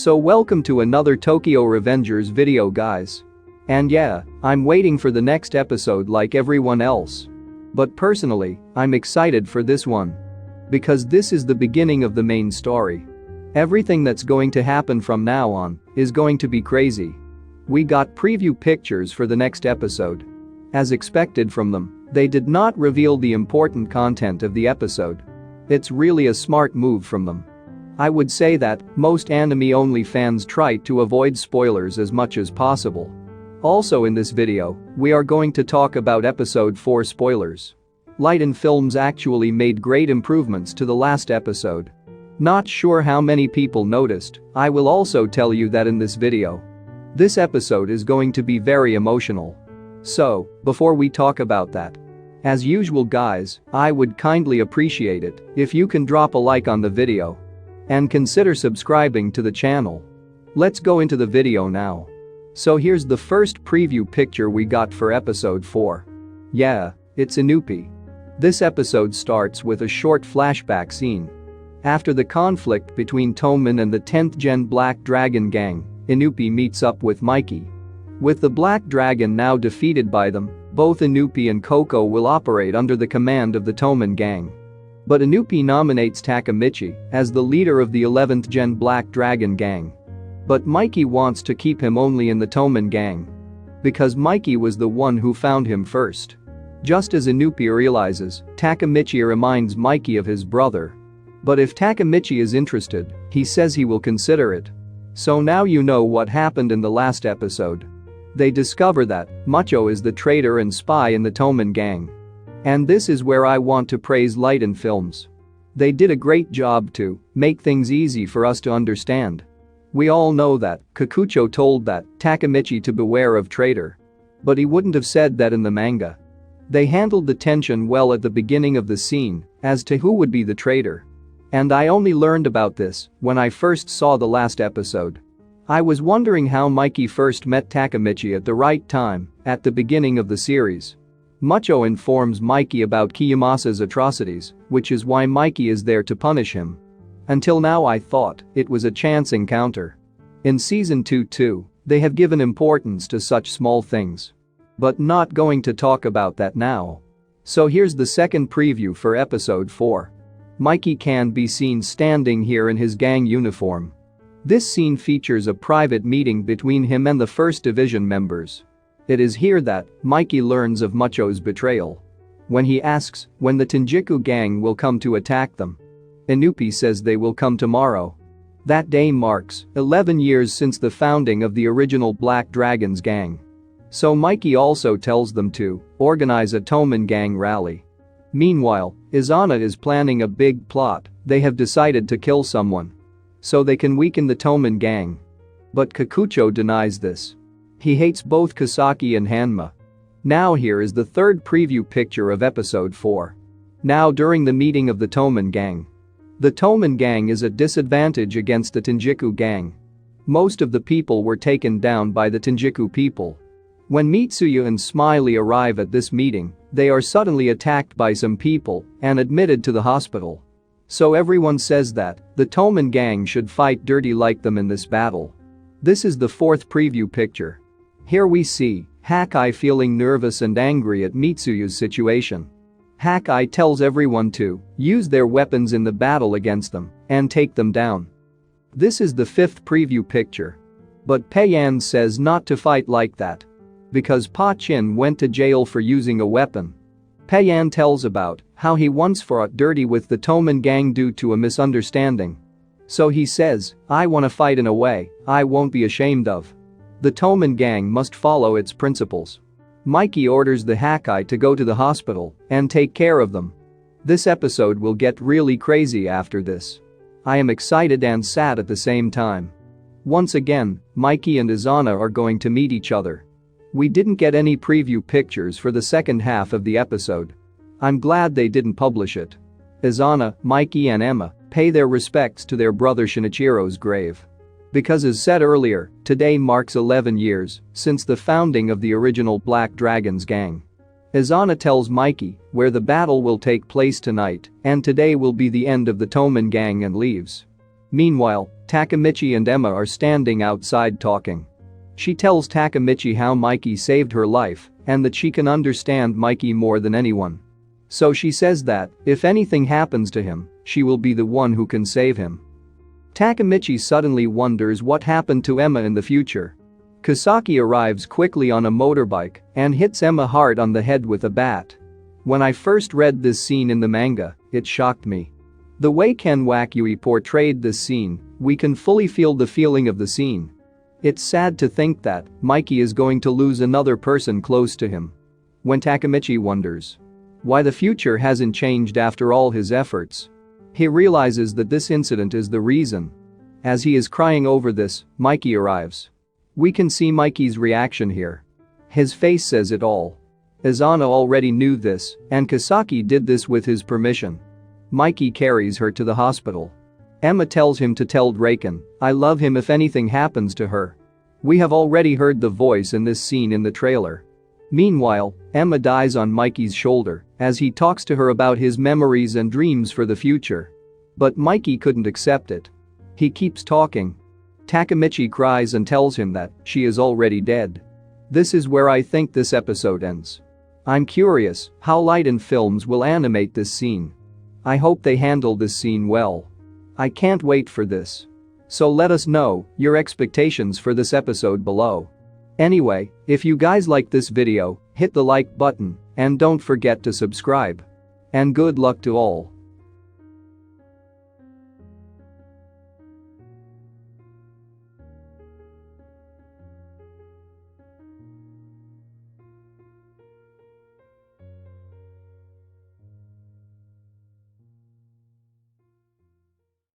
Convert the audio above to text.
So welcome to another Tokyo Revengers video, guys. And yeah, I'm waiting for the next episode like everyone else. But personally, I'm excited for this one. Because this is the beginning of the main story. Everything that's going to happen from now on is going to be crazy. We got preview pictures for the next episode. As expected from them, they did not reveal the important content of the episode. It's really a smart move from them. I would say that most anime-only fans try to avoid spoilers as much as possible. Also in this video, we are going to talk about episode 4 spoilers. Light & Films actually made great improvements to the last episode. Not sure how many people noticed, I will also tell you that in this video. This episode is going to be very emotional. So, before we talk about that, as usual guys, I would kindly appreciate it if you can drop a like on the video. And consider subscribing to the channel. Let's go into the video now. So here's the first preview picture we got for episode 4. Yeah, it's Inupi. This episode starts with a short flashback scene. After the conflict between Toman and the 10th Gen Black Dragon Gang, Inupi meets up with Mikey. With the Black Dragon now defeated by them, both Inupi and Coco will operate under the command of the Toman Gang. But Inupi nominates Takemichi as the leader of the 11th Gen Black Dragon Gang. But Mikey wants to keep him only in the Toman Gang. Because Mikey was the one who found him first. Just as Inupi realizes, Takemichi reminds Mikey of his brother. But if Takemichi is interested, he says he will consider it. So now you know what happened in the last episode. They discover that Macho is the traitor and spy in the Toman Gang. And this is where I want to praise Light & Films. They did a great job to make things easy for us to understand. We all know that Kikucho told that Takemichi to beware of traitor. But he wouldn't have said that in the manga. They handled the tension well at the beginning of the scene as to who would be the traitor. And I only learned about this when I first saw the last episode. I was wondering how Mikey first met Takemichi at the right time at the beginning of the series. Macho informs Mikey about Kiyomasa's atrocities, which is why Mikey is there to punish him. Until now I thought it was a chance encounter. In season 2 too, they have given importance to such small things. But not going to talk about that now. So here's the second preview for episode 4. Mikey can be seen standing here in his gang uniform. This scene features a private meeting between him and the 1st Division members. It is here that Mikey learns of Macho's betrayal. When he asks when the Tenjiku gang will come to attack them. Inupi says they will come tomorrow. That day marks 11 years since the founding of the original Black Dragons gang. So Mikey also tells them to organize a Toman gang rally. Meanwhile, Izana is planning a big plot. They have decided to kill someone. So they can weaken the Toman gang. But Kikucho denies this. He hates both Kasaki and Hanma. Now here is the third preview picture of episode 4. Now during the meeting of the Toman gang. The Toman gang is at disadvantage against the Tenjiku gang. Most of the people were taken down by the Tenjiku people. When Mitsuya and Smiley arrive at this meeting, they are suddenly attacked by some people and admitted to the hospital. So everyone says that the Toman gang should fight dirty like them in this battle. This is the fourth preview picture. Here we see Hakai feeling nervous and angry at Mitsuya's situation. Hakai tells everyone to use their weapons in the battle against them and take them down. This is the fifth preview picture. But Pei-Yan says not to fight like that. Because Pa-Chin went to jail for using a weapon. Pei-Yan tells about how he once fought dirty with the Toman gang due to a misunderstanding. So he says, I want to fight in a way I won't be ashamed of. The Toman gang must follow its principles. Mikey orders the Hakai to go to the hospital and take care of them. This episode will get really crazy after this. I am excited and sad at the same time. Once again, Mikey and Izana are going to meet each other. We didn't get any preview pictures for the second half of the episode. I'm glad they didn't publish it. Izana, Mikey and Emma pay their respects to their brother Shinichiro's grave. Because as said earlier, today marks 11 years since the founding of the original Black Dragons gang. Izana tells Mikey where the battle will take place tonight and today will be the end of the Toman gang and leaves. Meanwhile, Takemichi and Emma are standing outside talking. She tells Takemichi how Mikey saved her life and that she can understand Mikey more than anyone. So she says that, if anything happens to him, she will be the one who can save him. Takemichi suddenly wonders what happened to Emma in the future. Kasaki arrives quickly on a motorbike and hits Emma hard on the head with a bat. When I first read this scene in the manga, it shocked me. The way Ken Wakui portrayed this scene, we can fully feel the feeling of the scene. It's sad to think that Mikey is going to lose another person close to him. When Takemichi wonders why the future hasn't changed after all his efforts, he realizes that this incident is the reason. As he is crying over this, Mikey arrives. We can see Mikey's reaction here. His face says it all. Azana already knew this, and Kasaki did this with his permission. Mikey carries her to the hospital. Emma tells him to tell Draken, "I love him if anything happens to her." We have already heard the voice in this scene in the trailer. Meanwhile, Emma dies on Mikey's shoulder as he talks to her about his memories and dreams for the future. But Mikey couldn't accept it. He keeps talking. Takemichi cries and tells him that she is already dead. This is where I think this episode ends. I'm curious how Light & Films will animate this scene. I hope they handle this scene well. I can't wait for this. So let us know your expectations for this episode below. Anyway, if you guys like this video, hit the like button and don't forget to subscribe. And good luck to all.